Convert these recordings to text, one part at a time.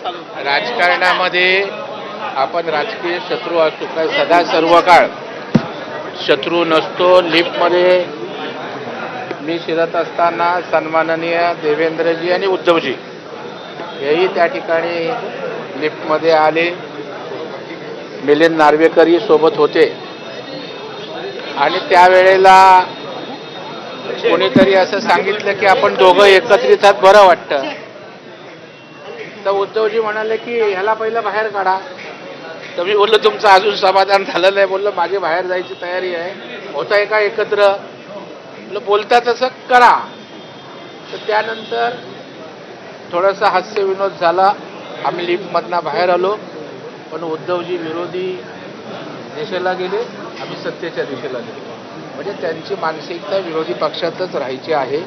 राजकारणामध्ये आपण राजकीय शत्रू असतो काय सदा सर्व काळ शत्रू नसतो। लिफ्टमध्ये मी शिरत असताना सन्माननीय देवेंद्रजी आणि उद्धवजी हेही त्या ठिकाणी लिफ्टमध्ये आले। मिलिंद नार्वेकरही सोबत होते आणि त्यावेळेला कोणीतरी असं सांगितलं की आपण दोघं एकत्रित आहात बरं वाटतं। तर उद्धवजी म्हणाले की ह्याला पहिलं बाहेर काढा। तर मी बोललो तुमचं अजून समाधान झालं नाही। बोललो माझी बाहेर जायची तयारी आहे, होताय का एकत्र? बोलता तसं करा। तर त्यानंतर थोडासा हास्य विनोद झाला। आम्ही लिफ्टमधनं बाहेर आलो, पण उद्धवजी विरोधी दिशेला गेले, आम्ही सत्तेच्या दिशेला गेलो। म्हणजे त्यांची मानसिकता विरोधी पक्षातच राहायची आहे,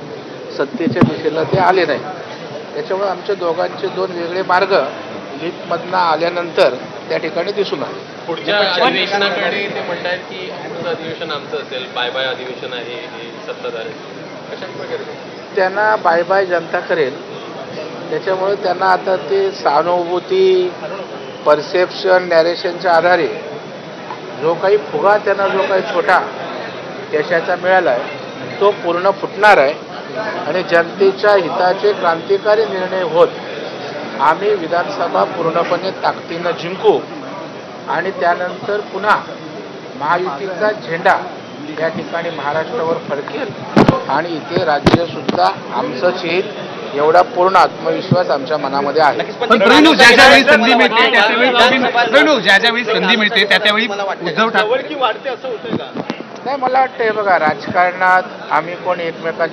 सत्तेच्या दिशेला ते आले नाही। त्याच्यामुळे आमच्या दोघांचे दोन वेगळे मार्ग लिफ्टमधनं आल्यानंतर त्या ठिकाणी दिसून आले। पुढच्या अधिवेशनाकडे ते म्हणतात की पुढचं अधिवेशन आमचं असेल, बाय बाय अधिवेशन आहे हे सत्ताधारी कशा प्रकारे त्यांना बाय बाय जनता करेल। त्याच्यामुळे त्यांना आता ते सहानुभूती परसेप्शन नॅरेशनच्या आधारे जो काही फुगा त्यांना जो काही छोटा यशाचा मिळाला आहे तो पूर्ण फुटणार आहे आणि जनतेच्या हिताचे क्रांतिकारी निर्णय होत आम्ही विधानसभा पूर्णपणे ताकदीनं जिंकू आणि त्यानंतर पुन्हा महायुतीचा झेंडा या ठिकाणी महाराष्ट्रावर फडकेल आणि इथे राज्यसुद्धा आमचंच येईल एवढा पूर्ण आत्मविश्वास आमच्या मनामध्ये आहे। ज्यावेळी संधी मिळते त्यावेळी उद्धव ठाकरे नाही, मला वाटतं बघा राजकारणात आम्ही कोण एकमेकांच्या